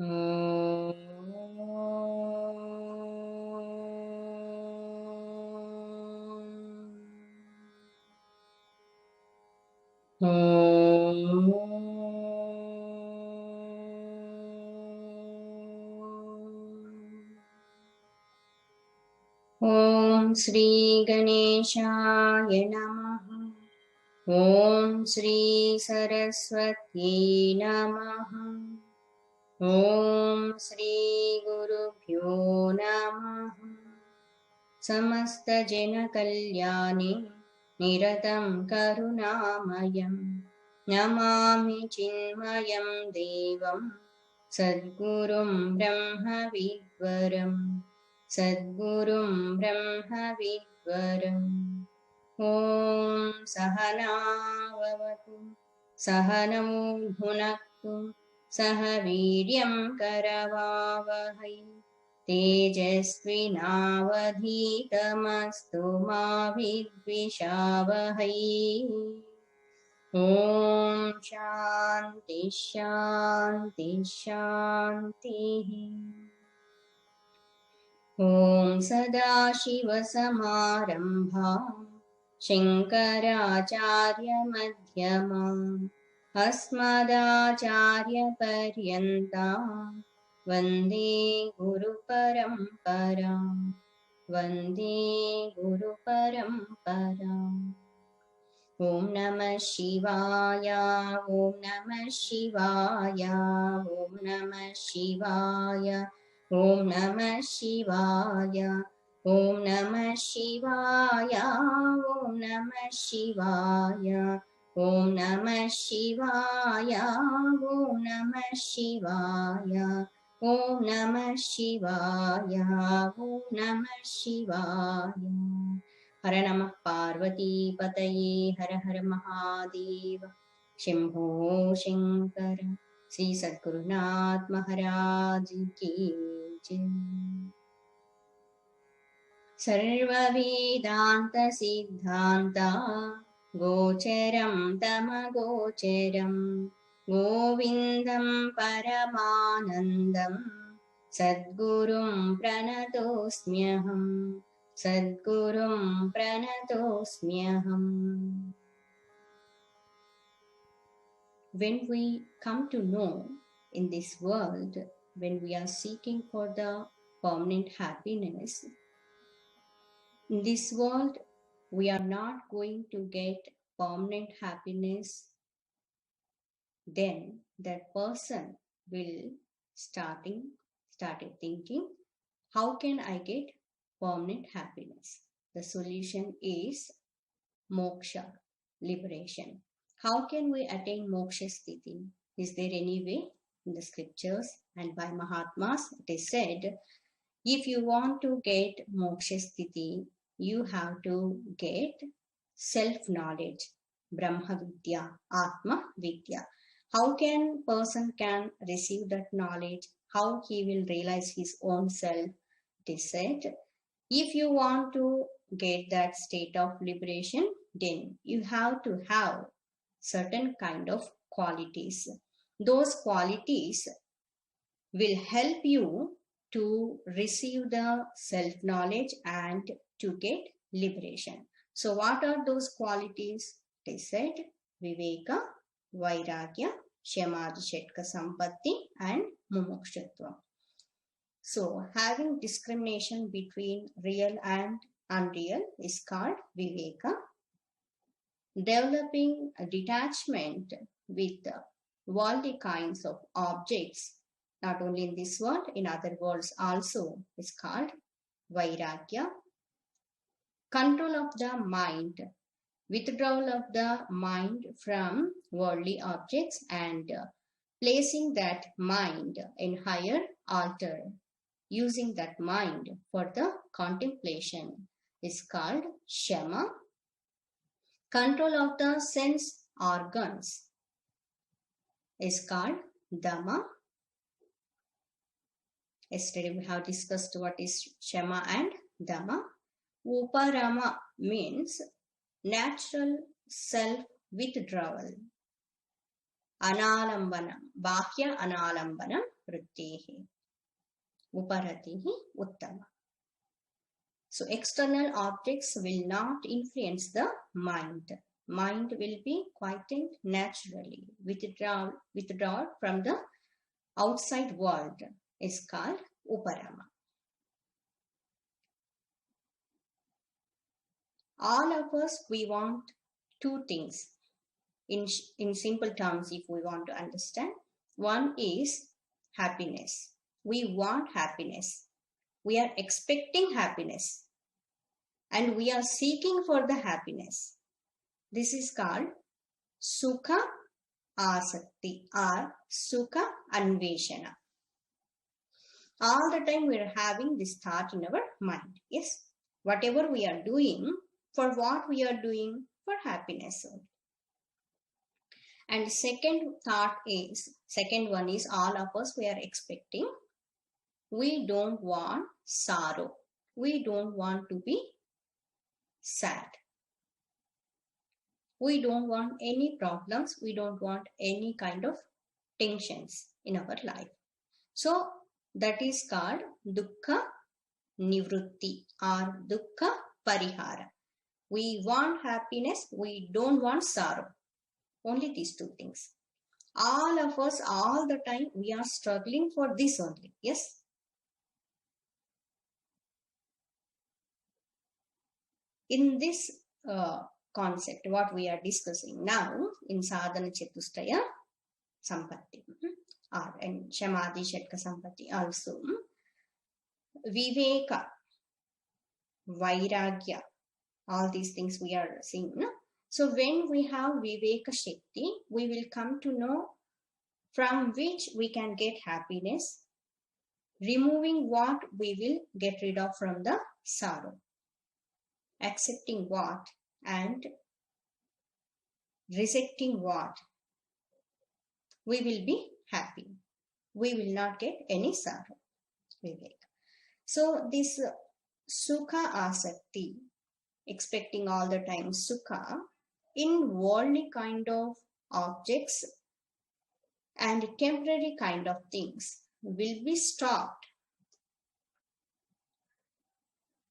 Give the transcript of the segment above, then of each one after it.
ॐ श्री गणेशाय नमः। ॐ श्री सरस्वत्यै नमः। ॐ श्री गुरुभ्यो नमः। समस्तजनकल्याणे निरतं करुणामयं नमामि चिन्मयं देवं सद्गुरुं ब्रह्मविद्वरम् सद्गुरुं ब्रह्मविद्वरम्। ॐ सहना भवतु सहनौ भुनक्तु सह वीर्यं करवावहै तेजस्विनावधीतमस्तु मा विद्विषावहै। ॐ शान्ति शान्ति शान्तिः। ॐ सदाशिवसमारम्भां शङ्कराचार्यमध्यमाम् अस्मदाचार्यपर्यन्तां वन्दे गुरुपरम्पराम् वन्दे गुरुपरम्पराम्। ॐ नमः शिवाय ॐ नमः शिवाय ॐ नमः शिवाय ॐ नमः शिवाय ॐ नमः शिवाय ॐ नमः शिवाय ॐ नमः शिवाय ॐ नमः शिवाय ॐ नमः शिवाय ॐ नमः शिवाय। हर नमः पार्वतीपतये हर हर महादेव शंभो शंकर। श्री सद्गुरुनाथ महाराज की जय। सर्ववेदांत सिद्धांता गोचरं तमगोचरं गोविन्दं परमानन्दं सद्गुरुं प्रणतोऽस्म्यहम् सद्गुरुं प्रणतोऽस्म्यहम्। When we come to know in this world, when we are seeking for the permanent happiness, in this world we are not going to get permanent happiness, then that person will started thinking, how can I get permanent happiness? The solution is moksha, liberation. How can we attain moksha sthiti? Is there any way? In the scriptures and by Mahatmas it is said, if you want to get moksha sthiti, you have to get self-knowledge, Brahma Vidya, Atma Vidya. How can person can receive that knowledge? How he will realize his own self? It is said, if you want to get that state of liberation, then you have to have certain kind of qualities. Those qualities will help you to receive the self-knowledge and to get liberation. So what are those qualities? They said Viveka, Vairagya, Shamadhishetka Sampatti and Mumukshutva. So having discrimination between real and unreal is called Viveka. Developing a detachment with worldly kinds of objects, not only in this world, in other worlds also, is called Vairagya. Control of the mind, withdrawal of the mind from worldly objects and placing that mind in higher altar, using that mind for the contemplation is called Shama. Control of the sense organs is called Dhamma. Yesterday we have discussed what is Shama and Dhamma. Uparama means natural self-withdrawal. Analambanam, Bhakya Analambanam वृत्तेः Uparatihi Uttama. So external objects will not influence the mind. Mind will be quietened naturally. Withdrawal from the outside world is called Uparama. All of us, we want two things. In simple terms, if we want to understand, one is happiness. We want happiness. We are expecting happiness. And we are seeking for the happiness. This is called Sukha Asakti or Sukha Anveshana. All the time we are having this thought in our mind. Yes, whatever we are doing, for what we are doing? For happiness. And second one is all of us, we are expecting. We don't want sorrow. We don't want to be sad. We don't want any problems. We don't want any kind of tensions in our life. So that is called dukkha nivrutti or dukkha parihara. We want happiness. We don't want sorrow. Only these two things. All of us, all the time, we are struggling for this only. Yes. In this concept, what we are discussing now in Sadhana Chatustaya Sampatti or in Shamadhi Shatka Sampatti also, Viveka, Vairagya, all these things we are seeing. No? So when we have Viveka Shakti, we will come to know from which we can get happiness, removing what we will get rid of from the sorrow, accepting what and rejecting what, we will be happy. We will not get any sorrow. Viveka. So this Sukha Asakti, expecting all the time Sukha, in worldly kind of objects and temporary kind of things will be stopped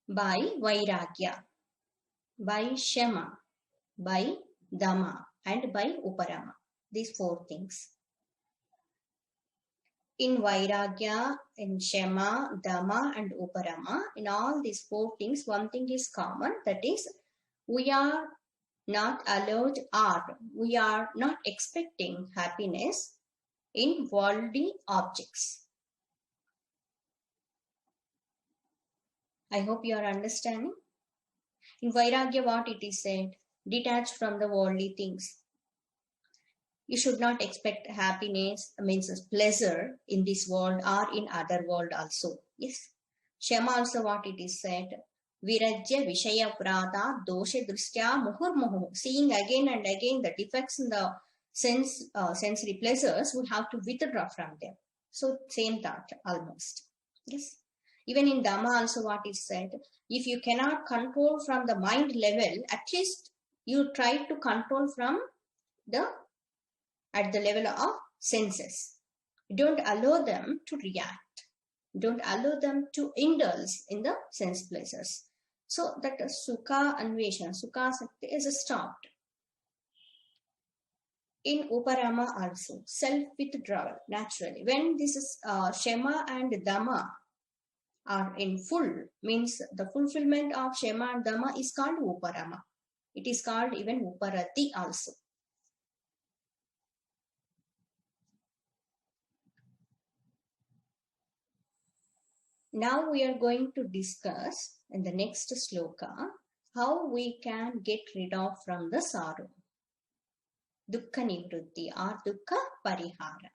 by Vairagya, by Shama, by Dhamma and by Uparama. These four things. In Vairagya, in Shama, Dhamma and Uparama, in all these four things, one thing is common, that is, we are not allowed or we are not expecting happiness in worldly objects. I hope you are understanding. In Vairagya, what it is said, detached from the worldly things. You should not expect happiness, means pleasure in this world or in other world also. Yes. Shama also what it is said, Virajya Vishaya Prata Dosha Dristya Muhur. Seeing again and again the defects in the sensory pleasures, we have to withdraw from them. So same thought almost. Yes. Even in Dhamma also what is said, if you cannot control from the mind level, at least you try to control from at the level of senses. Don't allow them to react. Don't allow them to indulge in the sense pleasures. So that Sukha Anveshana, Sukha Sakti is stopped. In Uparama also, self-withdrawal naturally. When this is Shema and Dhamma are in full, means the fulfillment of Shema and Dhamma is called Uparama. It is called even Uparati also. Now we are going to discuss in the next sloka how we can get rid of from the sorrow. Dukkha nivrutti or dukkha parihara.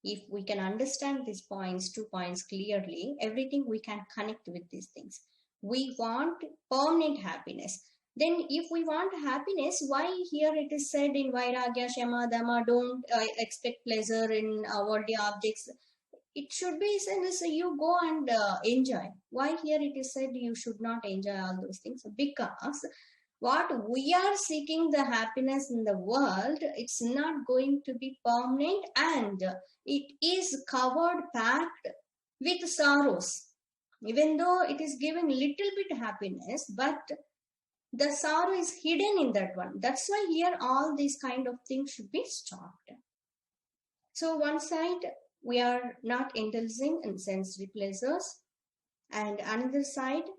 If we can understand these points, 2 points clearly, everything we can connect with these things. We want permanent happiness. Then if we want happiness, why here it is said in Vairagya, Shama, Dhamma, don't expect pleasure in worldly objects. It should be said, you go and enjoy. Why here it is said you should not enjoy all those things? Because What we are seeking the happiness in the world, it's not going to be permanent, and it is covered, packed with sorrows. Even though it is giving little bit happiness, but the sorrow is hidden in that one. That's why here all these kind of things should be stopped. So one side, we are not indulging in sensory pleasures, and another side,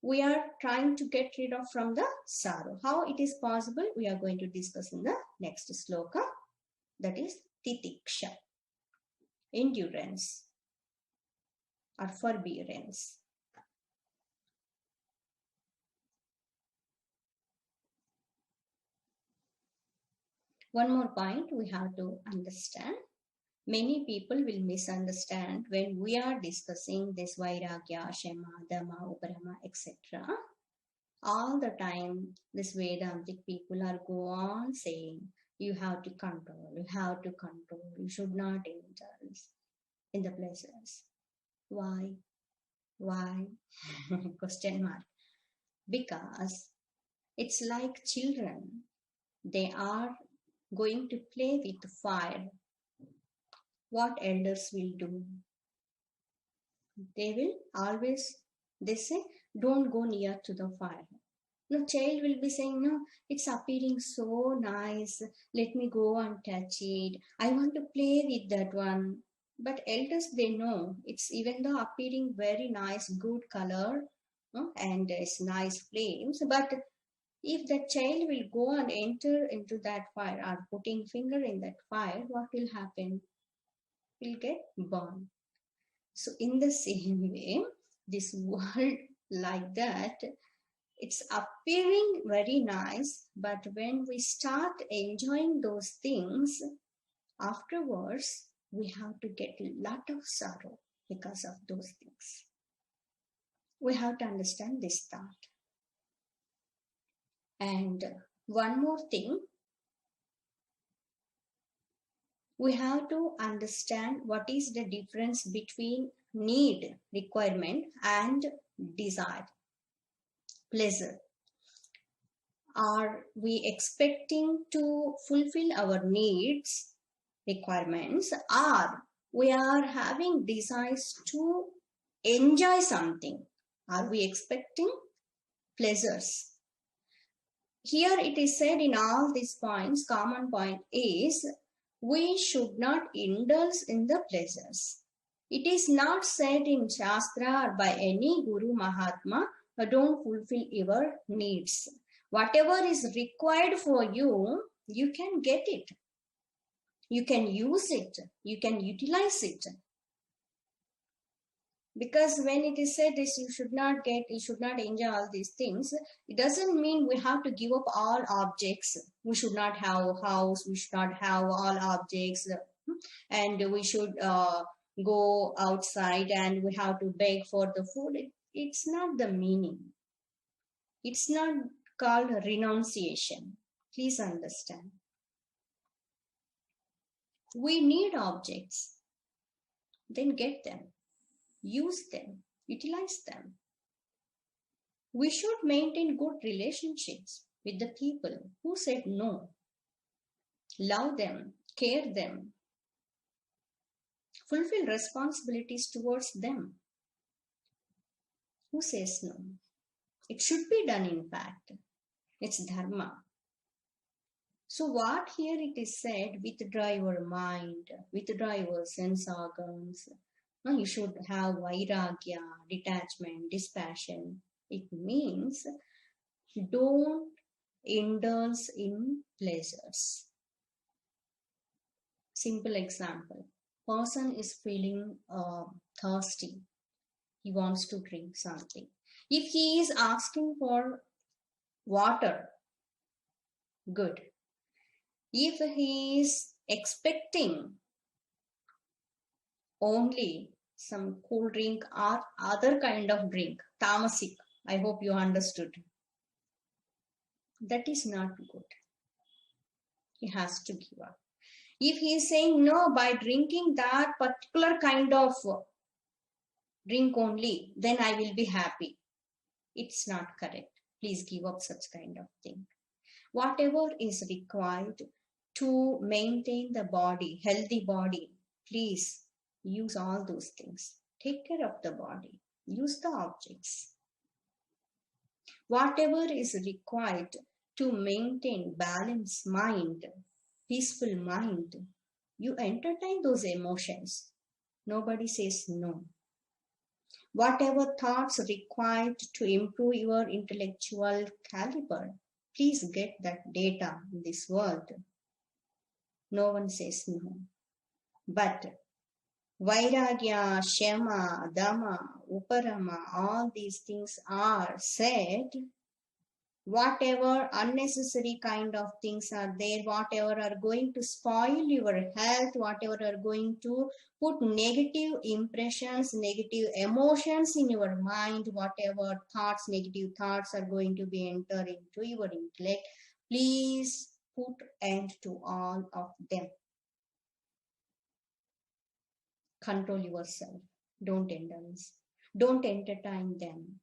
we are trying to get rid of from the sorrow. How it is possible, we are going to discuss in the next sloka, that is titiksha, endurance or forbearance. One more point we have to understand. Many people will misunderstand when we are discussing this Vairagya, Shema, Dhamma, Uparama, etc. All the time, this Vedantic people are go on saying, you have to control, you should not indulge in the pleasures. Why? Why? Question mark. Because it's like children. They are going to play with fire. What elders will do? They will always, they say, don't go near to the fire. No, child will be saying, no, it's appearing so nice. Let me go and touch it. I want to play with that one. But elders, they know it's even though appearing very nice, good color, and it's nice flames. But if the child will go and enter into that fire or putting finger in that fire, what will happen? Will get burned. So in the same way, this world like that, it's appearing very nice, but when we start enjoying those things, afterwards, we have to get a lot of sorrow because of those things. We have to understand this thought. And one more thing, we have to understand what is the difference between need, requirement, and desire, pleasure. Are we expecting to fulfill our needs, requirements, or we are having desires to enjoy something? Are we expecting pleasures? Here it is said in all these points, common point is, we should not indulge in the pleasures. It is not said in Shastra or by any Guru Mahatma, don't fulfill your needs. Whatever is required for you, you can get it. You can use it. You can utilize it. Because when it is said this, you should not enjoy all these things, it doesn't mean we have to give up all objects. We should not have a house, we should not have all objects, and we should go outside and we have to beg for the food. It's not the meaning. It's not called renunciation. Please understand. We need objects. Then get them. Use them, utilize them. We should maintain good relationships with the people who said no. Love them, care them, fulfill responsibilities towards them. Who says no? It should be done, in fact. It's dharma. So what here it is said, withdraw your mind, withdraw your sense organs. You should have vairagya, detachment, dispassion. It means don't indulge in pleasures. Simple example. Person is feeling thirsty. He wants to drink something. If he is asking for water, good. If he is expecting only some cool drink or other kind of drink, tamasik, I hope you understood. That is not good. He has to give up. If he is saying no, by drinking that particular kind of drink only, then I will be happy. It's not correct. please give up such kind of thing. Whatever is required to maintain the body, healthy body, please use all those things. Take care of the body. Use the objects. Whatever is required to maintain balanced mind, peaceful mind, you entertain those emotions. Nobody says no. Whatever thoughts required to improve your intellectual caliber, please get that data in this world. No one says no. But Vairagya, Shama, Dhamma, Uparama, all these things are said. Whatever unnecessary kind of things are there, whatever are going to spoil your health, whatever are going to put negative impressions, negative emotions in your mind, whatever thoughts, negative thoughts are going to be enter into your intellect, please put end to all of them. Control yourself. Don't indulge. Don't entertain them.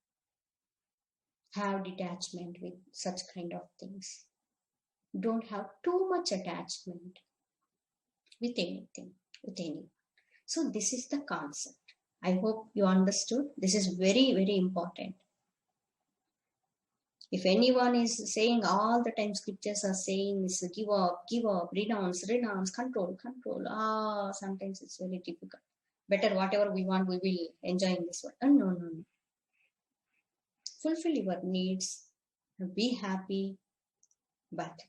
Have detachment with such kind of things. Don't have too much attachment with anything, with anyone. So this is the concept. I hope you understood. This is very, very important. If anyone is saying all the time scriptures are saying this, give up, renounce, control. Sometimes it's very difficult. Better whatever we want, we will enjoy in this world. No. Fulfill your needs, be happy, but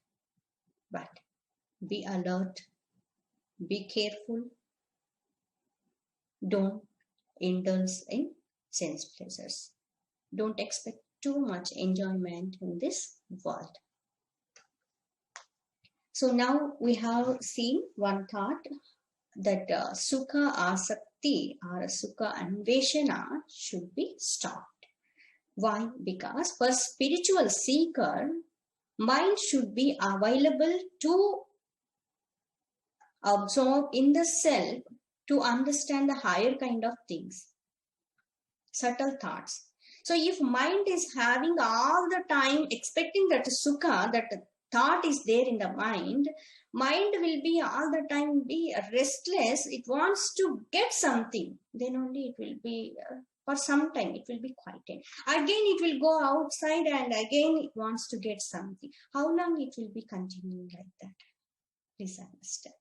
be alert, be careful. Don't indulge in sense pleasures. Don't expect too much enjoyment in this world. So now we have seen one thought that Sukha Asakti or Sukha Anveshana should be stopped. Why? Because for spiritual seeker, mind should be available to absorb in the self to understand the higher kind of things, subtle thoughts. So if mind is having all the time expecting that sukha, that thought is there in the mind will be all the time be restless. It wants to get something. Then only it will be, for some time, it will be quieted. Again, it will go outside and again it wants to get something. How long it will be continuing like that? Please understand.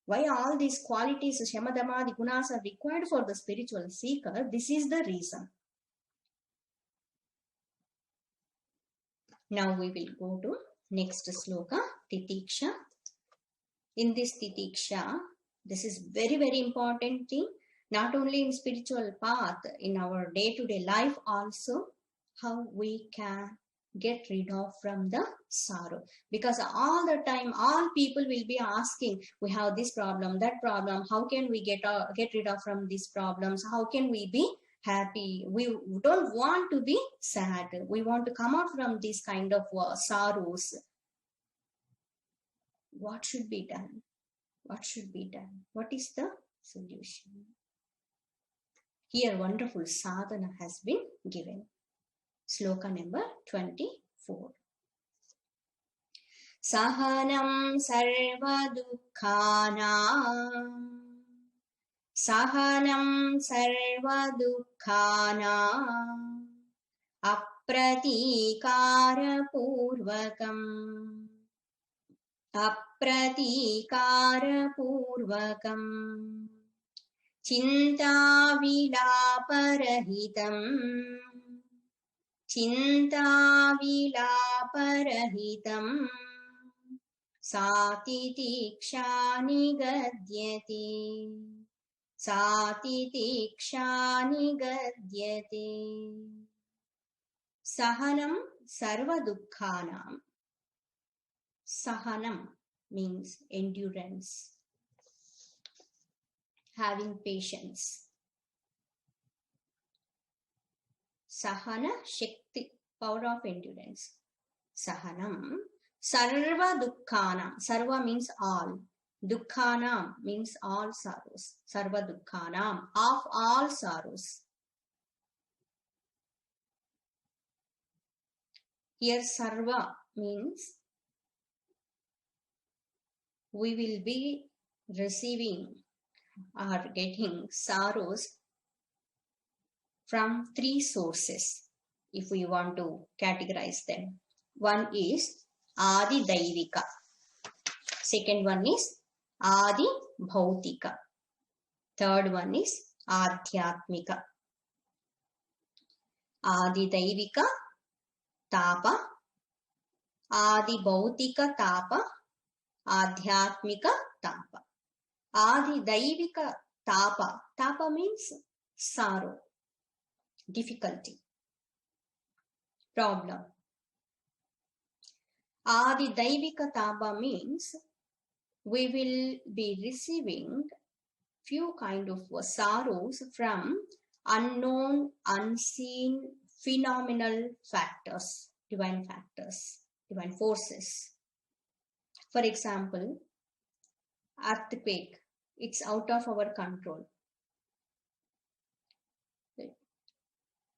Why all these qualities, Shama, Dhamma, the gunas are required for the spiritual seeker? This is the reason. Now we will go to next sloka, Titiksha. In this Titiksha, this is very, very important thing. Not only in spiritual path, in our day-to-day life also, how we can get rid of from the sorrow. Because all the time, all people will be asking, we have this problem, that problem, how can we get rid of from these problems? How can we be happy? We don't want to be sad. We want to come out from this kind of sorrows. What should be done? What should be done? What is the solution? Here wonderful sadhana has been given. Sloka number 24. Sahanam sarva dukkhanam. Sahanam sarva dukkhanam. Apratikara purvakam. Apratikara purvakam. Chintavilaparahitam. Chintavilaparahitam. Satitiksha nigadyate. Satitiksha nigadyate. Sahanam sarva dukkhanam. Sahanam means endurance, having patience. Sahana, Shakti, power of endurance. Sahanam, sarva dukkhanam. Sarva means all. Dukkhanam means all sorrows. Sarva dukkhanam, of all sorrows. Here sarva means we will be receiving or getting sorrows from three sources if we want to categorize them. One is Adi Daivika. Second one is Adi Bhautika. Third one is Adhyatmika. Adi Daivika Tapa, Adi Bhautika Tapa, Adhyatmika Tapa. Adi Daivika Tapa. Tapa means sorrow, difficulty, problem. Adi Daivika Tapa means we will be receiving few kind of sorrows from unknown, unseen, phenomenal factors, divine forces. For example, earthquake, it's out of our control.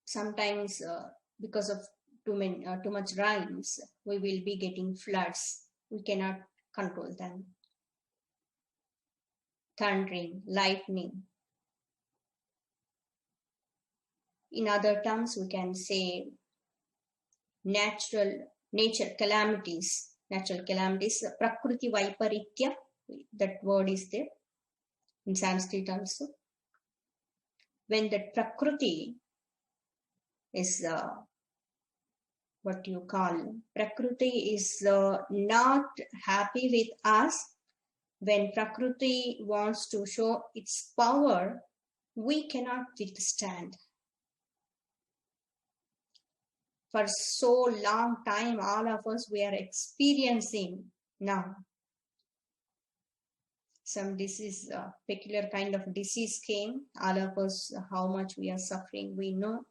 Sometimes because of too much rains, we will be getting floods. We cannot control them. Thundering, lightning. In other terms, we can say nature calamities, Prakriti Vaiparitya, that word is there in Sanskrit also. When the Prakriti is what you call, Prakriti is not happy with us. When Prakriti wants to show its power, we cannot withstand. For so long time, all of us, we are experiencing now. Some disease, peculiar kind of disease came. All of us, how much we are suffering, we know.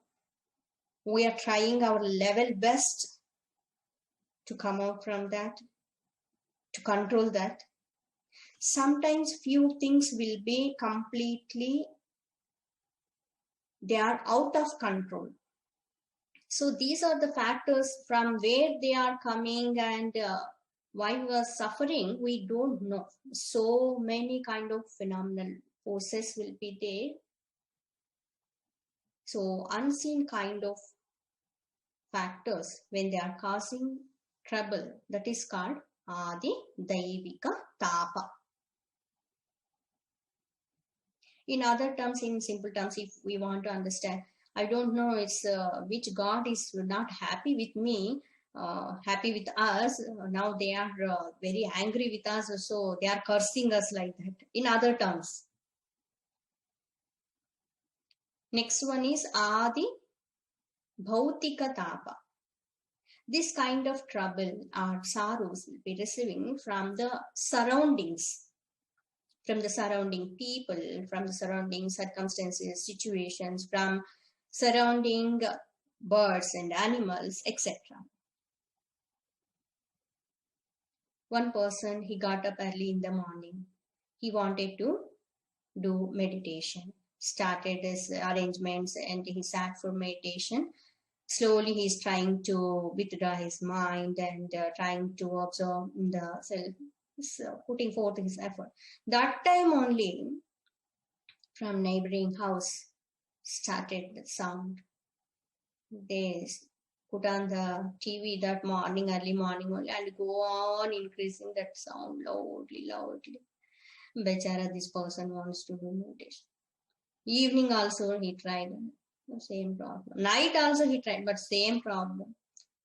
We are trying our level best to come out from that, to control that. Sometimes few things will be completely, they are out of control. So these are the factors from where they are coming and why we are suffering, we don't know. So many kind of phenomenal forces will be there. So unseen kind of factors, when they are causing trouble, that is called Adi Daivika Tapa. In other terms, in simple terms, if we want to understand, I don't know it's which God is not happy with me, happy with us. Now they are very angry with us, so they are cursing us like that. In other terms. Next one is Adi Bhautika Tapa. This kind of trouble or sorrows will be receiving from the surroundings, from the surrounding people, from the surrounding circumstances, situations, from surrounding birds and animals, etc. One person, he got up early in the morning. He wanted to do meditation, started his arrangements and he sat for meditation. Slowly he's trying to withdraw his mind and trying to observe the self, putting forth his effort. That time only, from neighboring house started the sound. They put on the TV that morning, early morning only, and go on increasing that sound loudly. Bechara, this person wants to do meditation. Evening also he tried, the same problem. Night also he tried, but same problem.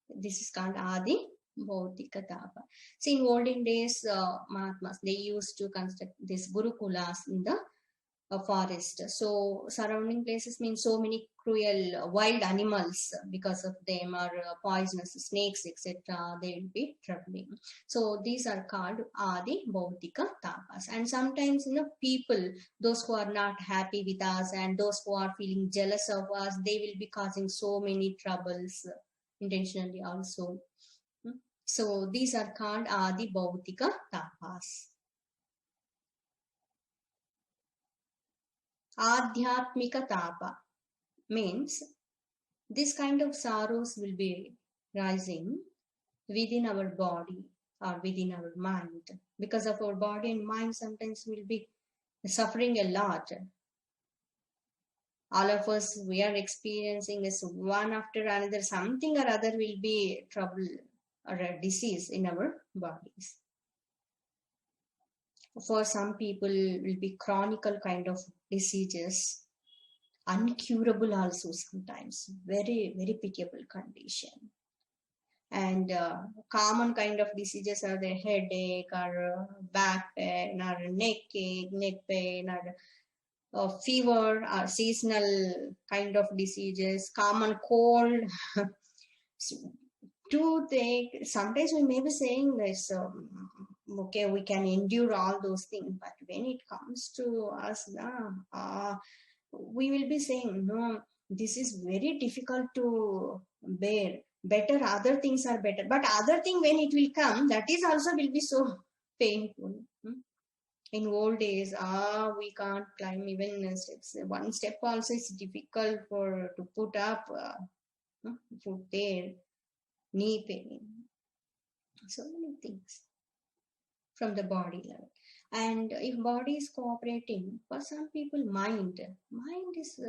This is called Adi Bhautika Tapa. See, in olden days, Mahatmas, they used to construct these Gurukulas in the forest. So surrounding places mean so many cruel wild animals, because of them are poisonous snakes, etc. They will be troubling. So these are called Adi Bhautika Tapas. And sometimes, people, those who are not happy with us and those who are feeling jealous of us, they will be causing so many troubles intentionally also. So these are called Adi Bhautika Tapas. Adhyatmika Tapa means this kind of sorrows will be rising within our body or within our mind. Because of our body and mind, sometimes we'll be suffering a lot. All of us, we are experiencing this one after another, something or other will be trouble or a disease in our bodies. For some people, will be chronical kind of diseases, uncurable also sometimes, very, very pitiable condition. And common kind of diseases are the headache or back pain or neck ache, neck pain or fever or seasonal kind of diseases, common cold, toothache. Sometimes we may be saying this, okay, we can endure all those things, but when it comes to us, we will be saying, no, this is very difficult to bear. Better other things are better, but other thing when it will come, that is also will be so painful. In old days, we can't climb even steps. One step also is difficult for to put up, put there, knee pain, so many things from the body level. And if body is cooperating, for some people, mind is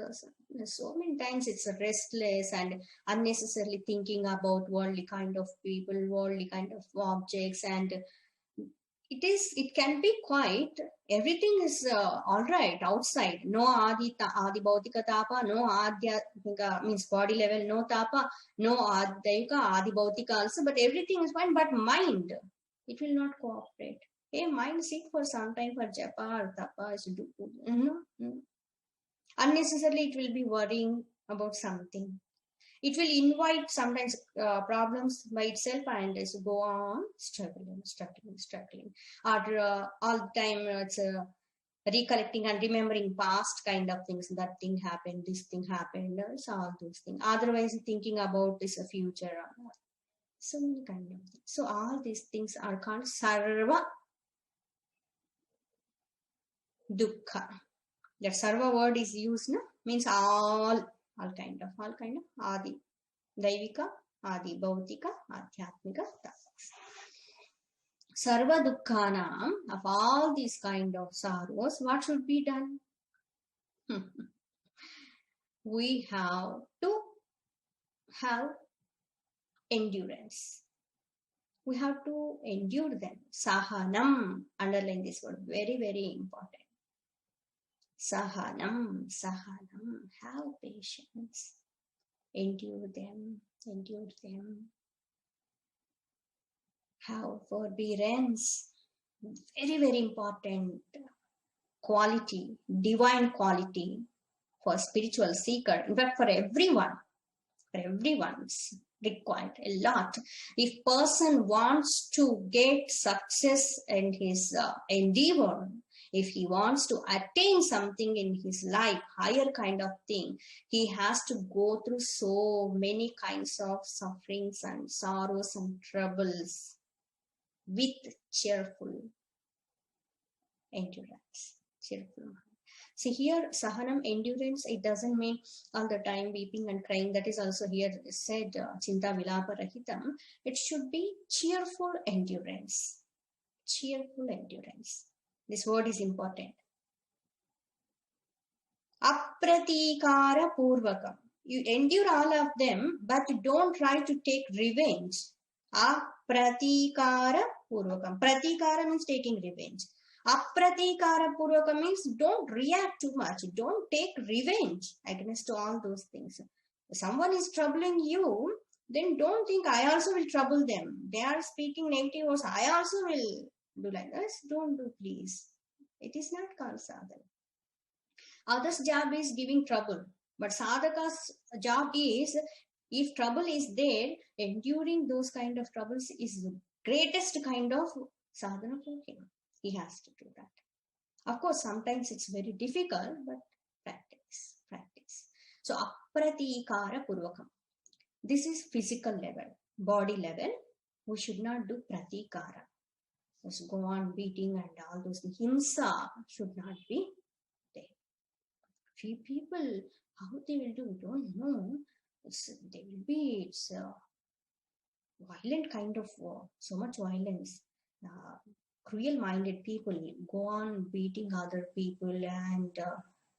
so many times it's restless and unnecessarily thinking about worldly kind of people, worldly kind of objects, and it can be quite everything is all right outside. No adi bhautika tapa, no adhyatmika means body level, no tapa, no adhyika adi bhautika also, but everything is fine. But mind, it will not cooperate. Hey, mind sit for some time for japa or tapa is do. Unnecessarily it will be worrying about something. It will invite sometimes problems by itself and is go on struggling. Or all the time it's recollecting and remembering past kind of things. That thing happened, this thing happened, so all those things. Otherwise, thinking about this future. So many kind of things. So all these things are called sarva dukkha. That sarva word is used, no? Means all kind of adi. Daivika, Adi, Bhautika, Adhyatmika, Tapas. Sarva Dukkhanam, of all these kind of sorrows, what should be done? We have to have endurance. We have to endure them. Sahanam, underline this word, very, very important. Sahanam, have patience. Endure them. Have forbearance. Very, very important quality, divine quality for spiritual seeker. In fact, for everyone's required a lot. If person wants to get success in his endeavor, if he wants to attain something in his life, higher kind of thing, he has to go through so many kinds of sufferings and sorrows and troubles with cheerful endurance, cheerful mind. See here, sahanam, endurance, it doesn't mean all the time weeping and crying. That is also here said, chinta vilapa rahitam. It should be cheerful endurance. Cheerful endurance. This word is important. Apratikara purvakam. You endure all of them, but don't try to take revenge. Apratikara purvakam. Pratikara means taking revenge. Apratikara purvaka means don't react too much. Don't take revenge against all those things. If someone is troubling you, then don't think I also will trouble them. They are speaking negative words. I also will do like this. Don't do, please. It is not called sadhana. Others' job is giving trouble. But sadhaka's job is, if trouble is there, enduring those kind of troubles is the greatest kind of sadhana for him. He has to do that. Of course, sometimes it's very difficult, but practice. So, apratikara purvakam. This is physical level, body level. We should not do pratikara. Just go on beating and all those things. Himsa should not be there. Few people, how they will do, don't know. They will be, violent kind of war, so much violence. Uh, Cruel-minded people go on beating other people and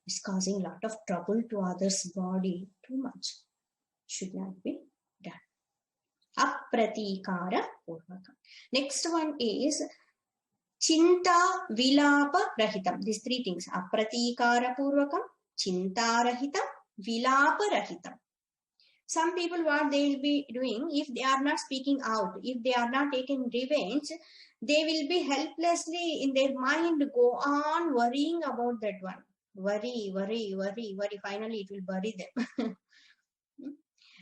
is causing a lot of trouble to others' body. Too much should not be done. Apratikara purvakam. Next one is Chinta Vilapa Rahitam. These three things. Apratikara Purvakam, Chinta Rahitam, Vilapa Rahitam. Some people, what they will be doing, if they are not speaking out, if they are not taking revenge, they will be helplessly in their mind go on worrying about that one. Worry, worry, worry, worry. Finally, it will bury them.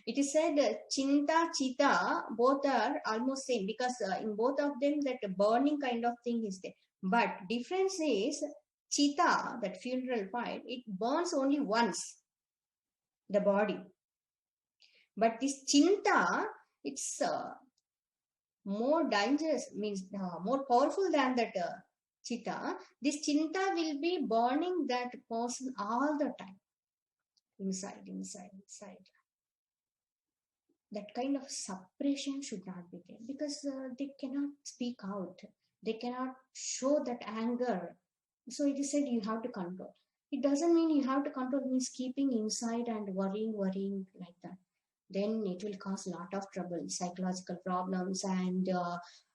It is said Chinta, Chita, both are almost same because in both of them that burning kind of thing is there. But difference is Chita, that funeral pyre, it burns only once, the body. But this Chinta, it's more dangerous, means more powerful than that Chita. This Chinta will be burning that person all the time. Inside, inside, inside. That kind of suppression should not be there because they cannot speak out. They cannot show that anger. So it is said you have to control. It doesn't mean you have to control, means keeping inside and worrying like that. Then it will cause a lot of trouble, psychological problems and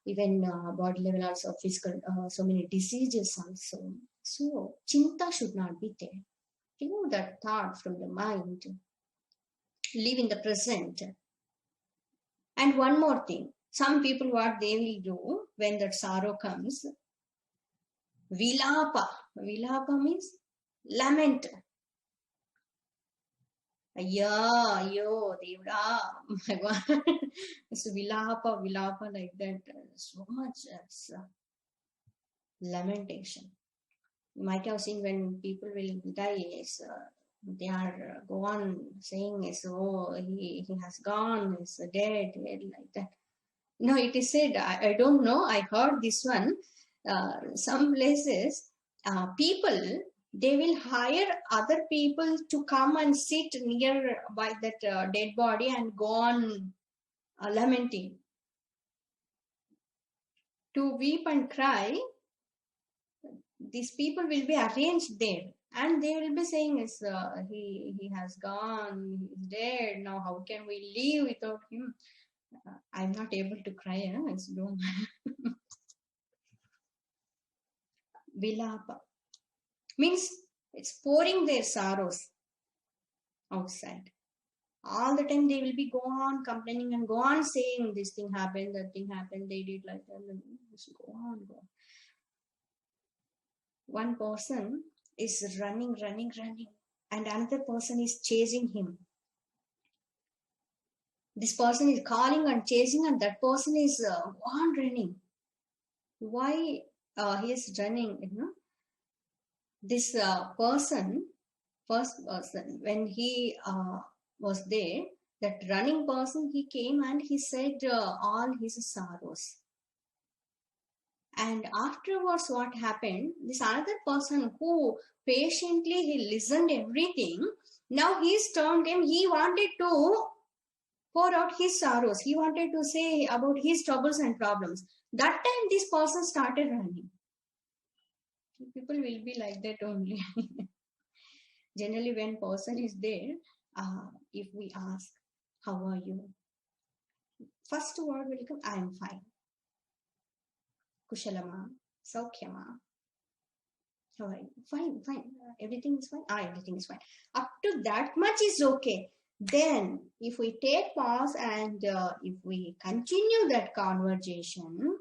even body level also, physical, so many diseases also. So chinta should not be there. Remove that thought from the mind. Live in the present. And one more thing, some people what they will do when that sorrow comes, vilapa. Vilapa means lament. Ayyo, devda, my God. So vilapa like that. So much lamentation. You might have seen when people will die, they are go on saying, oh, he has gone, he's dead, like that. No, it is said, I don't know, I heard this one. Some places, people, they will hire other people to come and sit near by that dead body and go on lamenting. To weep and cry, these people will be arranged there. And they will be saying, he has gone, he's dead, now how can we live without him? I'm not able to cry, don't. Vilapa means it's pouring their sorrows outside. All the time they will be go on complaining and go on saying this thing happened, that thing happened, they did like that, and just go on. One person is running, and another person is chasing him. This person is calling and chasing, and that person is on running. Why he is running? This first person, when he was there, that running person, he came and he said all his sorrows. And afterwards, what happened? This another person who patiently he listened everything. Now he's turned him. He wanted to pour out his sorrows. He wanted to say about his troubles and problems. That time, this person started running. People will be like that only. Generally, when person is there, if we ask, how are you? First word will come, I am fine. Kushalama, Saukhyama. How are you? Fine. Everything is fine? Everything is fine. Up to that much is okay. Then, if we take pause and if we continue that conversation,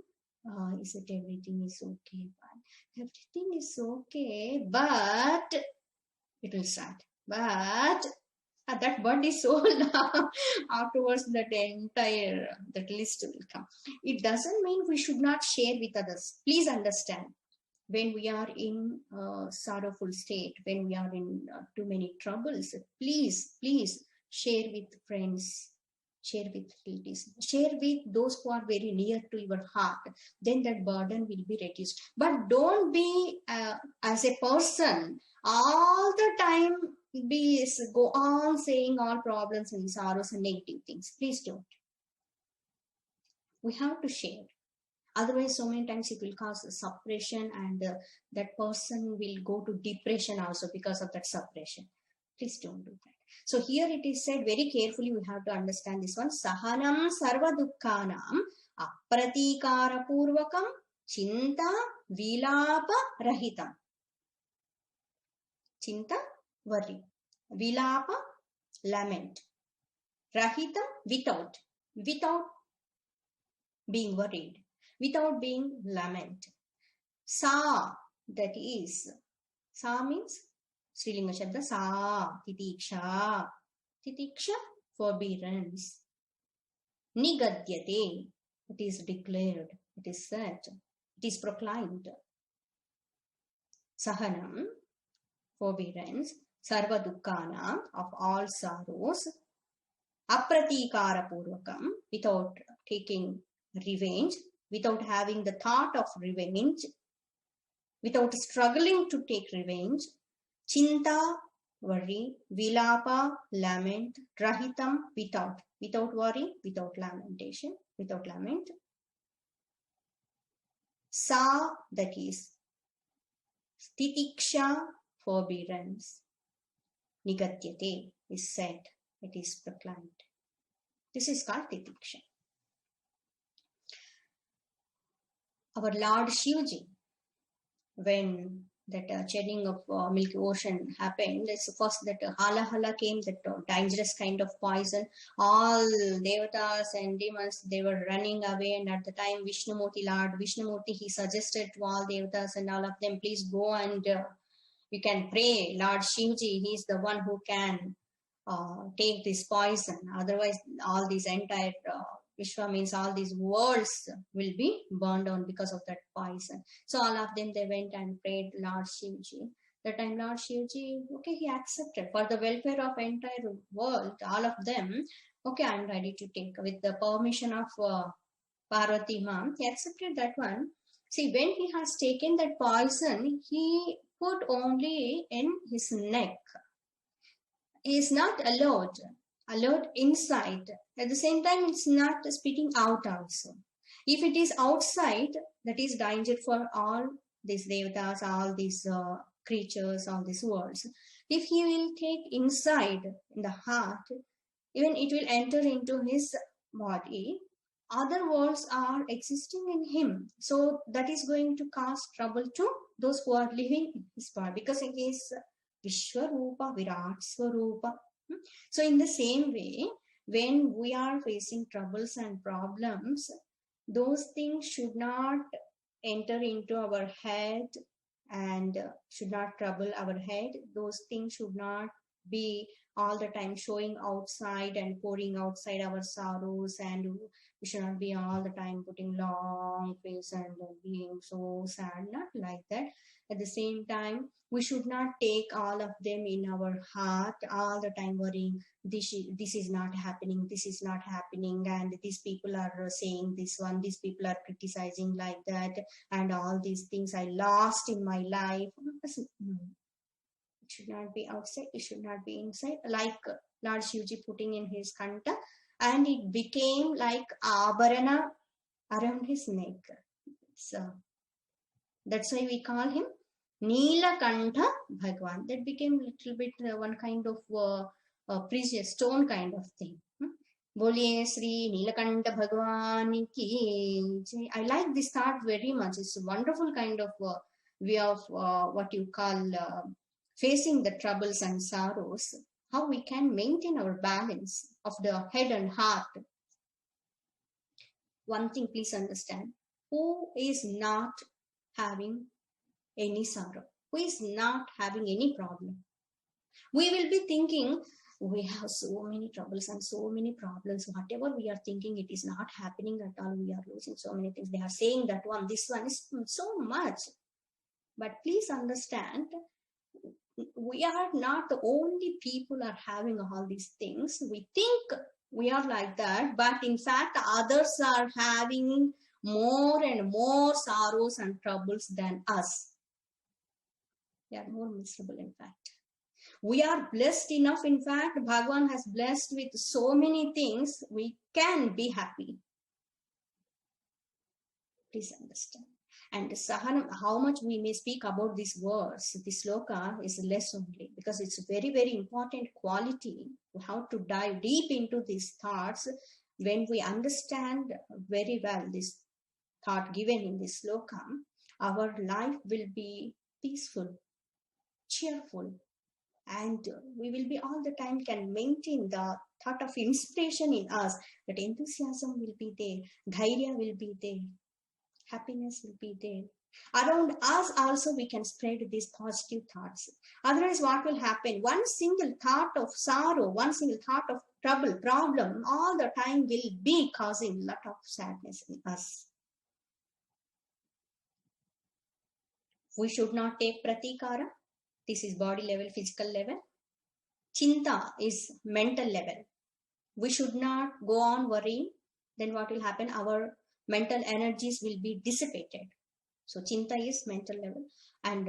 is it everything is okay? Fine. Everything is okay, but it will start. But that word is so long. Afterwards, that list will come. It doesn't mean we should not share with others. Please understand. When we are in a sorrowful state, when we are in too many troubles, please share with friends, share with relatives, share with those who are very near to your heart. Then that burden will be reduced. But don't be as a person all the time go on saying all problems and sorrows and negative things. Please don't. We have to share. Otherwise, so many times it will cause suppression, and that person will go to depression also because of that suppression. Please don't do that. So here it is said very carefully, we have to understand this one. Sahanam sarva dukkhanam apratikara purvakam chinta vilapa rahitam. Chinta, worry. Vilapa, lament. Rahitam, without being worried, without being lament. Sa, that is, sa means Strilinga Shabda, sa, titiksha. Titiksha, forbearance. Nigadyate, it is declared, it is said, it is proclaimed. Sahanam, forbearance. Sarva dukkana, of all sorrows. Apratikara purvakam, without taking revenge, without having the thought of revenge, without struggling to take revenge. Chinta, worry. Vilapa, lament. Rahitam, without worry, without lamentation, without lament. Sa, that is titiksha, forbearance. Nigatyate is said, it is proclaimed. This is called titiksha. Our Lord Shivji, when that churning of Milky Ocean happened, it's first that hala hala came, that dangerous kind of poison. All devatas and demons, they were running away, and at the time Lord Vishnumurti, he suggested to all devatas and all of them, please go and you can pray Lord Shivji, he is the one who can take this poison. Otherwise, all these entire Vishwa means all these worlds will be burned down because of that poison. So all of them, they went and prayed Lord Shivji. That time Lord Shivji, okay, he accepted for the welfare of entire world, all of them. Okay, I'm ready to take with the permission of Parvati Mom. He accepted that one. See, when he has taken that poison, he put only in his neck. He is not allowed inside. At the same time, it's not spitting out also. If it is outside, that is danger for all these devatas, all these creatures, all these worlds. If he will take inside in the heart, even it will enter into his body. Other worlds are existing in him. So that is going to cause trouble to those who are living in his body, because it is Vishwarupa, Virat Swarupa. So in the same way, when we are facing troubles and problems, those things should not enter into our head and should not trouble our head. Those things should not be all the time showing outside and pouring outside our sorrows, and we should not be all the time putting long face and being so sad, not like that. At the same time, we should not take all of them in our heart all the time worrying, this is not happening, this is not happening, and these people are saying this one, these people are criticizing like that, and all these things I lost in my life. It should not be outside, it should not be inside. Like Lord Shivji putting in his kanta, and it became like abharana around his neck. So that's why we call him Neelakantha Bhagwan. That became little bit one kind of precious stone kind of thing. Boliye Sri Neelakantha Bhagwan ki. I like this thought very much. It's a wonderful kind of way of what you call facing the troubles and sorrows. How we can maintain our balance of the head and heart. One thing, please understand: who is not having any sorrow, who is not having any problem? We will be thinking, we have so many troubles and so many problems. Whatever we are thinking, it is not happening at all. We are losing so many things. They are saying that one, this one is so much. But please understand, we are not the only people are having all these things. We think we are like that, but in fact, others are having more and more sorrows and troubles than us. They are more miserable, in fact. We are blessed enough. In fact, Bhagwan has blessed with so many things. We can be happy. Please understand. And Sahanam, how much we may speak about this verse, this sloka is less only, because it's a very, very important quality. We have to dive deep into these thoughts. When we understand very well this thought given in this sloka, our life will be peaceful, cheerful, and we will be all the time can maintain the thought of inspiration in us, that enthusiasm will be there, dhairya will be there, happiness will be there. Around us also we can spread these positive thoughts. Otherwise, what will happen? One single thought of sorrow, one single thought of trouble, problem, all the time will be causing a lot of sadness in us. We should not take pratikara. This is body level, physical level. Chinta is mental level. We should not go on worrying. Then what will happen? Our mental energies will be dissipated. So chinta is mental level, and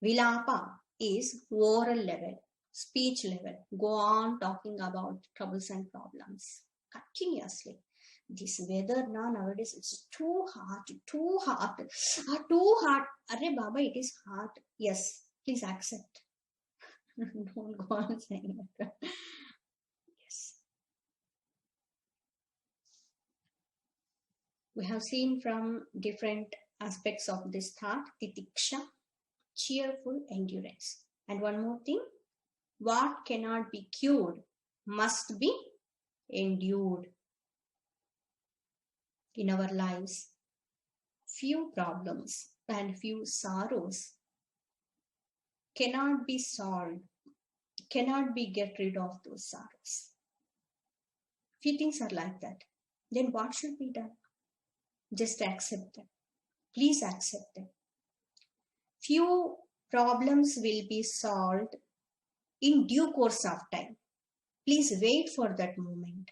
vilapa is oral level, speech level. Go on talking about troubles and problems continuously. This weather now nowadays it's too hot, too hot, too hot. Arre Baba, it is hot. Yes, please accept. Don't go on saying that. Yes. We have seen from different aspects of this thought, titiksha, cheerful endurance. And one more thing, what cannot be cured must be endured. In our lives, few problems and few sorrows cannot be solved, cannot be get rid of those sorrows. Few things are like that. Then what should be done? Just accept them. Please accept them. Few problems will be solved in due course of time. Please wait for that moment.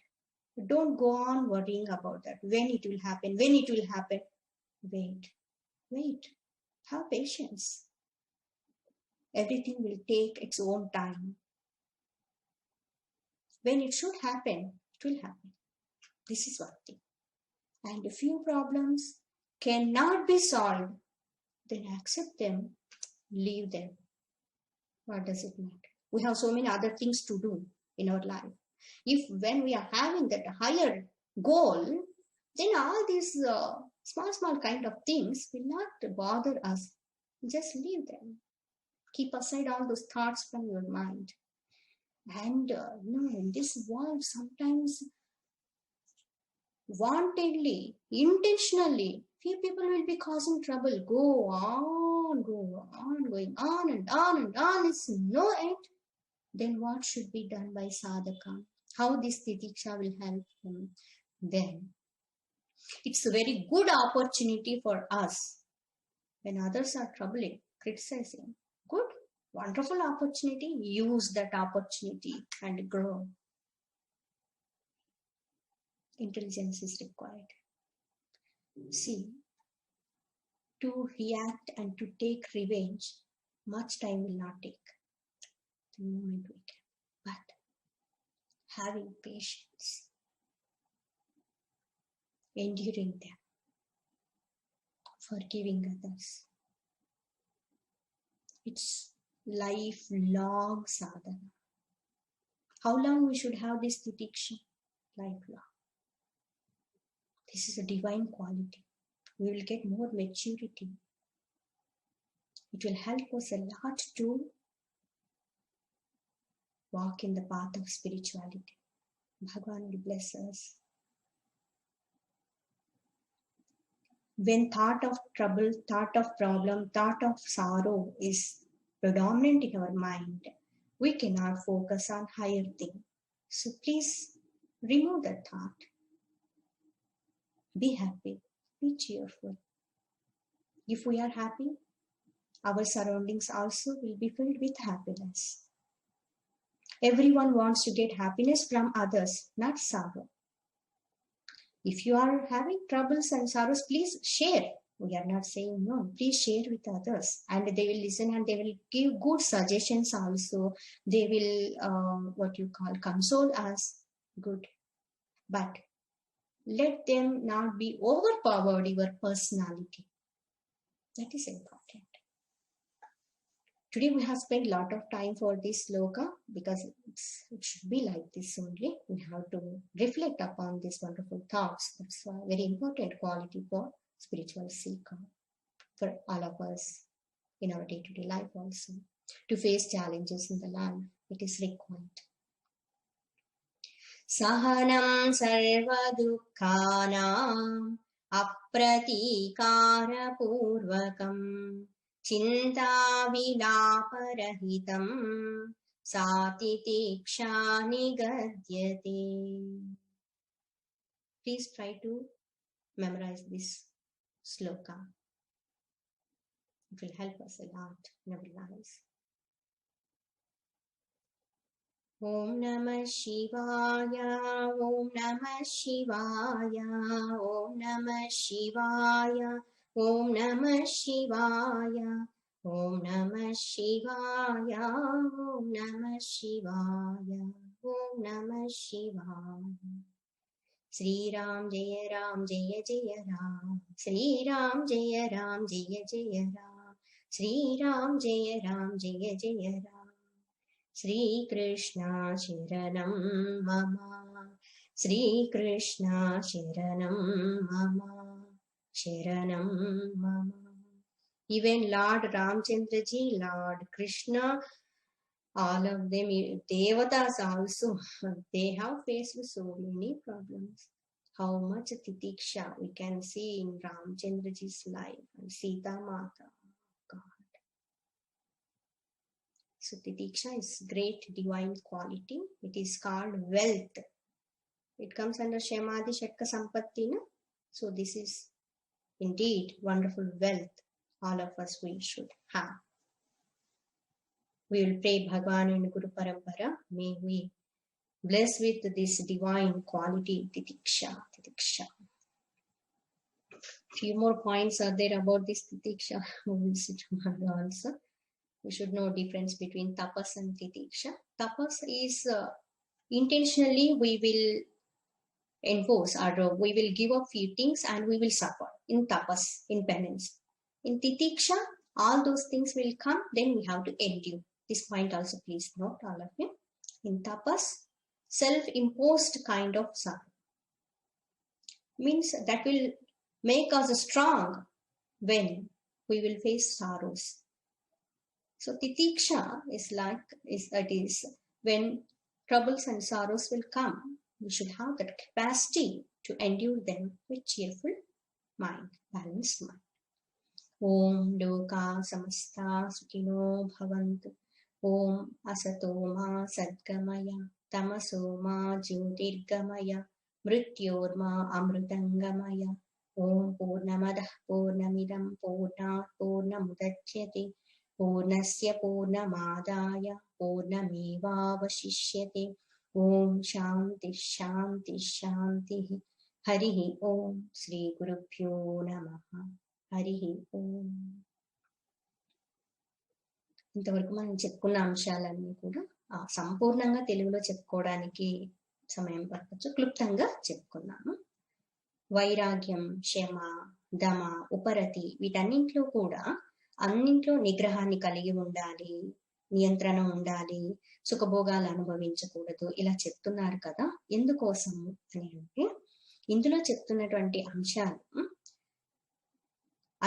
Don't go on worrying about that. When it will happen, when it will happen. Wait. Have patience. Everything will take its own time. When it should happen, it will happen. This is one thing. And a few problems cannot be solved, then accept them, leave them. What does it matter? We have so many other things to do in our life. If when we are having that higher goal, then all these small kind of things will not bother us. Just leave them. Keep aside all those thoughts from your mind. And in this world, sometimes wantedly, intentionally, few people will be causing trouble. Go on, going on and on and on. It's no end. Then what should be done by sadhaka? How this titiksha will help him? Then it's a very good opportunity for us when others are troubling, criticizing. Good, wonderful opportunity. Use that opportunity and grow. Intelligence is required. See, to react and to take revenge, much time will not take. The moment we can. But having patience, enduring them, forgiving others, it's lifelong sadhana. How long we should have this titiksha? Lifelong. This is a divine quality. We will get more maturity. It will help us a lot to walk in the path of spirituality. Bhagavan will bless us. When thought of trouble, thought of problem, thought of sorrow is predominant in our mind, we cannot focus on higher thing. So please remove that thought. Be happy. Be cheerful. If we are happy, our surroundings also will be filled with happiness. Everyone wants to get happiness from others, not sorrow. If you are having troubles and sorrows, please share. We are not saying no. Please share with others, and they will listen and they will give good suggestions also. They will, console us. Good. But let them not be overpowered your personality. That is important. Today we have spent a lot of time for this sloka because it should be like this only. We have to reflect upon these wonderful thoughts. That's a very important quality for spiritual seeker, for all of us in our day-to-day life also. To face challenges in the life, it is required. Sahanam sarvadukhanam apratikara-purvakam Chinta-vilaparahitam Satitiksha nigadyate. Please try to memorize this sloka. It will help us a lot in our lives. Om Namah Shivaya, Om Namah Shivaya, Om Namah Shivaya, Om Namah Shivaya, Om Namah Shivaya, Om Namah Shivaya, Om Namah Shivaya. Sri Ram Jaya Ram Jaya Jaya Ram, Sri Ram Jaya Ram Jaya Jaya Ram, Sri Ram Jaya Ram Jaya Jaya Ram. Shri Krishna Sharanam Mama, Shri Krishna Sharanam Mama, Sharanam Mama. Even Lord Ramchandra ji, Lord Krishna, all of them, Devatas also, they have faced so many problems. How much titiksha we can see in Ramchandra ji's life and Sita Mata. So titiksha is great divine quality. It is called wealth. It comes under Shemadi Shakka Sampatti. No? So this is indeed wonderful wealth. All of us we should have. We will pray Bhagavan and Guru Parampara. May we bless with this divine quality titiksha. Few more points are there about this titiksha. We will see tomorrow also. We should know difference between tapas and titiksha. Tapas is intentionally we will enforce or we will give up few things and we will suffer in tapas, in penance. In titiksha, all those things will come, then we have to endure. This point also please note, all of you. In tapas, self-imposed kind of sorrow. Means that will make us strong when we will face sorrows. So titiksha is when troubles and sorrows will come, we should have that capacity to endure them with cheerful mind, balanced mind. Om Loka Samasta Sukhino Bhavantu. Om Asato Ma Sadgamaya. Tamaso Ma Jyotirgamaya. Mrityorma Amrutangamaya. Om Purnamadah Purnamidam Purnat Purnamudachyate. Purnasya Purnamadaya Purnamevavashishyate. Om Shanti Shanti Shanti. Harihi Om Sri Gurubhyo Namaha. Harihi Om. ఇంతవరకు మనం చెప్పుకున్న అంశాలన్నీ కూడా సంపూర్ణంగా తెలుగులో చెప్పుకోవడానికి సమయం పట్టవచ్చు. క్లుప్తంగా చెప్పుకున్నాము. వైరాగ్యం, క్షమ, దమ, ఉపరతి వీటన్నింటిలో కూడా అన్నింట్లో నిగ్రహాన్ని కలిగి ఉండాలి, నియంత్రణ ఉండాలి, సుఖభోగాలు అనుభవించకూడదు, ఇలా చెప్తున్నారు కదా. ఎందుకోసము అని అంటే ఇందులో చెప్తున్నటువంటి అంశాలు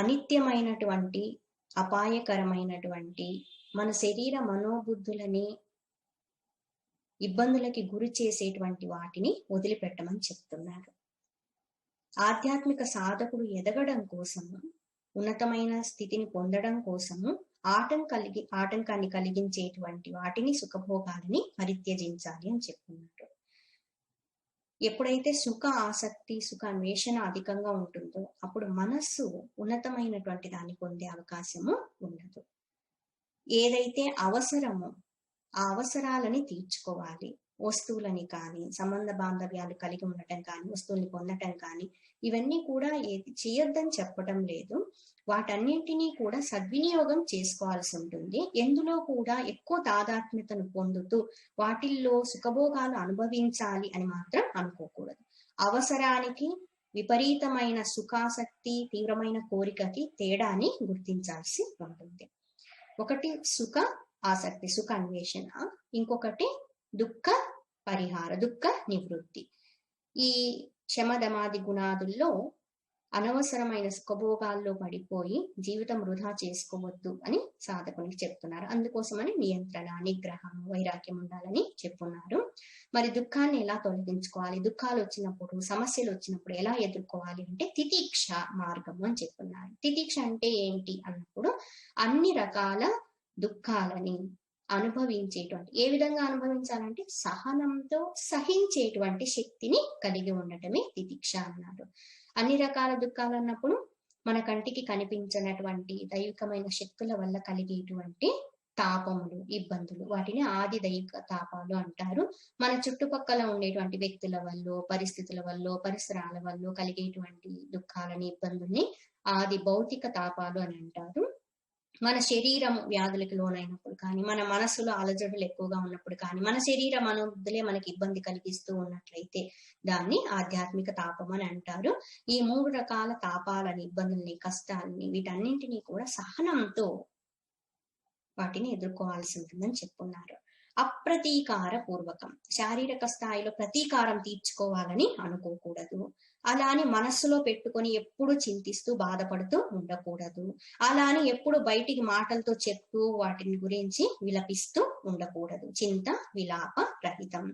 అనిత్యమైనటువంటి, అపాయకరమైనటువంటి మన శరీర మనోబుద్ధులని ఇబ్బందులకి గురి చేసేటువంటి వాటిని వదిలిపెట్టమని చెప్తున్నారు. ఆధ్యాత్మిక సాధకుడు ఎదగడం కోసము, ఉన్నతమైన స్థితిని పొందడం కోసము ఆటంకాన్ని కలిగించేటువంటి వాటిని, సుఖభోగాలని పరిత్యజించాలి అని చెప్తున్నారు. ఎప్పుడైతే సుఖ ఆసక్తి, సుఖ అన్వేషణ అధికంగా ఉంటుందో అప్పుడు మనస్సు ఉన్నతమైనటువంటి దాన్ని పొందే అవకాశము ఉండదు. ఏదైతే అవసరమో ఆ అవసరాలని తీర్చుకోవాలి. వస్తువులని కానీ, సంబంధ బాంధవ్యాలు కలిగి ఉండటం కానీ, వస్తువుల్ని పొందటం కానీ, ఇవన్నీ కూడా ఏది చేయొద్దని చెప్పడం లేదు. వాటన్నింటినీ కూడా సద్వినియోగం చేసుకోవాల్సి ఉంటుంది. ఎందులో కూడా ఎక్కువ తాదాత్మ్యతను పొందుతూ వాటిల్లో సుఖభోగాలు అనుభవించాలి అని మాత్రం అనుకోకూడదు. అవసరానికి విపరీతమైన సుఖాసక్తి, తీవ్రమైన కోరికకి తేడాని గుర్తించాల్సి ఉంటుంది. ఒకటి సుఖ ఆసక్తి, సుఖ అన్వేషణ, ఇంకొకటి దుఃఖ పరిహార, దుఃఖ నివృత్తి. ఈ శమదమాది గుణాదుల్లో అనవసరమైన సుఖభోగాల్లో పడిపోయి జీవితం వృధా చేసుకోవద్దు అని సాధకునికి చెప్తున్నారు. అందుకోసమని నియంత్రణ, నిగ్రహం, వైరాగ్యం ఉండాలని చెప్పున్నారు. మరి దుఃఖాన్ని ఎలా తొలగించుకోవాలి, దుఃఖాలు వచ్చినప్పుడు, సమస్యలు వచ్చినప్పుడు ఎలా ఎదుర్కోవాలి అంటే తితిక్ష మార్గము అని చెప్పున్నారు. తితిక్ష అంటే ఏంటి అన్నప్పుడు అన్ని రకాల దుఃఖాలని అనుభవించేటువంటి, ఏ విధంగా అనుభవించాలంటే సహనంతో సహించేటువంటి శక్తిని కలిగి ఉండటమే తితిక్ష అన్నారు. అన్ని రకాల దుఃఖాలు అన్నప్పుడు మన కంటికి కనిపించినటువంటి దైవికమైన శక్తుల వల్ల కలిగేటువంటి తాపములు, ఇబ్బందులు, వాటిని ఆది దైవిక తాపాలు అంటారు. మన చుట్టుపక్కల ఉండేటువంటి వ్యక్తుల వల్ల, పరిస్థితుల వల్ల, పరిసరాల వల్ల కలిగేటువంటి దుఃఖాలని, ఇబ్బందుల్ని ఆది భౌతిక తాపాలు అని అంటారు. మన శరీరం వ్యాధులకు లోనైనప్పుడు కానీ, మన మనసులో అలజడులు ఎక్కువగా ఉన్నప్పుడు కానీ, మన శరీరం అనుభూతులే మనకి ఇబ్బంది కలిగిస్తూ ఉన్నట్లయితే దాన్ని ఆధ్యాత్మిక తాపం అని అంటారు. ఈ 3 రకాల తాపాలని, ఇబ్బందుల్ని, కష్టాలని, వీటన్నింటినీ కూడా సహనంతో వాటిని ఎదుర్కోవాల్సి ఉంటుందని చెప్పున్నారు. అప్రతీకార పూర్వకం, శారీరక స్థాయిలో ప్రతీకారం తీర్చుకోవాలని అనుకోకూడదు. అలా అని మనస్సులో పెట్టుకొని ఎప్పుడు చింతిస్తూ బాధపడుతూ ఉండకూడదు. అలా అని ఎప్పుడు బయటికి మాటలతో చెప్తూ వాటిని గురించి విలపిస్తూ ఉండకూడదు. చింత విలాప రహితం,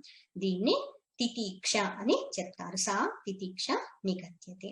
దీన్ని తితిక్ష అని చెప్తారు. సా తితిక్ష నిగత్యతే.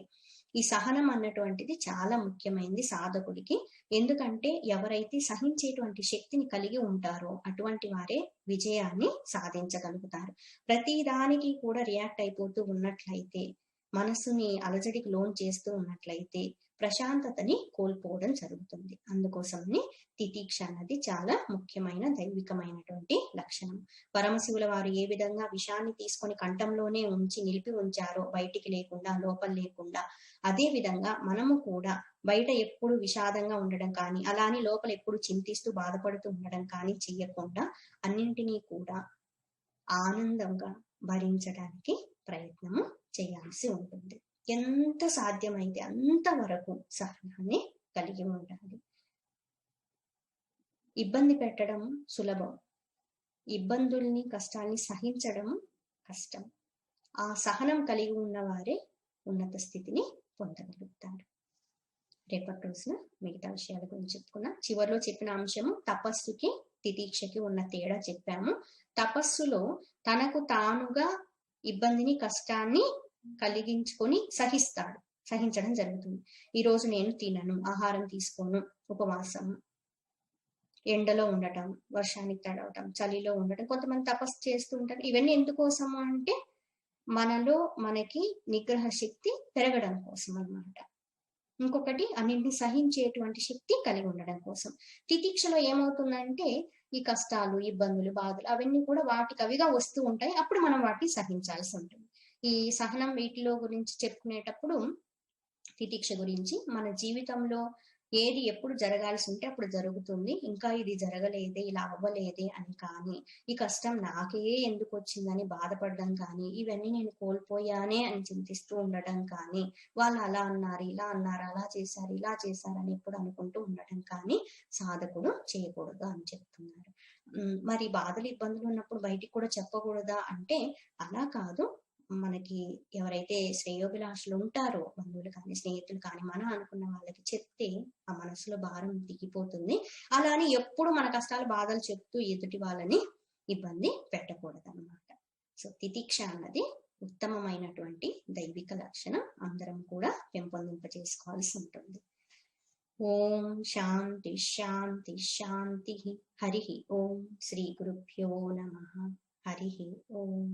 ఈ సహనం అన్నటువంటిది చాలా ముఖ్యమైనది సాధకుడికి. ఎందుకంటే ఎవరైతే సహించేటువంటి శక్తిని కలిగి ఉంటారో అటువంటి వారే విజయాన్ని సాధించగలుగుతారు. ప్రతి దానికి కూడా రియాక్ట్ అయిపోతూ ఉన్నట్లయితే, మనసుని అలజడికి లోన్ చేస్తూ ఉన్నట్లయితే ప్రశాంతతని కోల్పోవడం జరుగుతుంది. అందుకోసమని తితిక్ష అన్నది చాలా ముఖ్యమైన దైవికమైనటువంటి లక్షణం. పరమశివుల వారు ఏ విధంగా విషాన్ని తీసుకొని కంఠంలోనే ఉంచి నిలిపి ఉంచారో, బయటికి లేకుండా, లోపల లేకుండా, అదే విధంగా మనము కూడా బయట ఎప్పుడు విషాదంగా ఉండడం కానీ, అలానే లోపల ఎప్పుడు చింతిస్తూ బాధపడుతూ ఉండడం కానీ చెయ్యకుండా అన్నింటినీ కూడా ఆనందంగా భరించడానికి ప్రయత్నము చేయాల్సి ఉంటుంది. ఎంత సాధ్యమైతే అంతవరకు సహనాన్ని కలిగి ఉండాలి. ఇబ్బంది పెట్టడం సులభం, ఇబ్బందుల్ని, కష్టాల్ని సహించడం కష్టం. ఆ సహనం కలిగి ఉన్నవారే ఉన్నత స్థితిని పొందగలుగుతారు. రేపటి రోజున మిగతా విషయాల గురించి చెప్పుకున్నాం. చివరిలో చెప్పిన అంశము తపస్సుకి తితిక్షకి ఉన్న తేడా చెప్పాము. తపస్సులో తనకు తానుగా ఇబ్బందిని, కష్టాన్ని కలిగించుకొని సహించడం జరుగుతుంది. ఈ రోజు నేను తినను, ఆహారం తీసుకోను, ఉపవాసం, ఎండలో ఉండటం, వర్షానికి తడవటం, చలిలో ఉండటం, కొంతమంది తపస్సు చేస్తూ ఉంటారు. ఇవన్నీ ఎందుకోసము అంటే మనలో మనకి నిగ్రహ శక్తి పెరగడం కోసం అన్నమాట. ఇంకొకటి అన్నింటినీ సహించేటువంటి శక్తి కలిగి ఉండడం కోసం. తితిక్షలో ఏమవుతుందంటే ఈ కష్టాలు, ఇబ్బందులు, బాధలు అవన్నీ కూడా వాటికి అవిగా వస్తూ ఉంటాయి. అప్పుడు మనం వాటిని సహించాల్సి ఉంటుంది. ఈ సహనం వీటిలో గురించి చెప్పుకునేటప్పుడు తితిక్ష గురించి మన జీవితంలో ఏది ఎప్పుడు జరగాల్సి ఉంటే అప్పుడు జరుగుతుంది, ఇంకా ఇది జరగలేదే, ఇలా అవ్వలేదే అని కానీ, ఈ కష్టం నాకే ఎందుకు వచ్చిందని బాధపడడం కానీ, ఇవన్నీ నేను కోల్పోయానే అని చింతిస్తూ ఉండటం కానీ, వాళ్ళు అలా అన్నారు, ఇలా అన్నారు, అలా చేశారు, ఇలా చేశారు అని ఎప్పుడు అనుకుంటూ ఉండటం కానీ సాధకుడు చేయకూడదు అని చెప్తున్నారు. మరి బాధలు, ఇబ్బందులు ఉన్నప్పుడు బయటికి కూడా చెప్పకూడదా అంటే అలా కాదు. మనకి ఎవరైతే శ్రేయోభిలాషులు ఉంటారో, బంధువులు కానీ, స్నేహితులు కానీ, మనం అనుకున్న వాళ్ళకి చెప్తే ఆ మనసులో భారం దిగిపోతుంది. అలానే ఎప్పుడు మన కష్టాలు, బాధలు చెప్తూ ఎదుటి వాళ్ళని ఇబ్బంది పెట్టకూడదు అన్నమాట. సో తితిక్ష అన్నది ఉత్తమమైనటువంటి దైవిక లక్షణం. అందరం కూడా పెంపొందింప చేసుకోవాల్సి ఉంటుంది. ఓం శాంతి శాంతి శాంతి. హరి ఓం. శ్రీ గురుభ్యో నమః. హరి ఓం.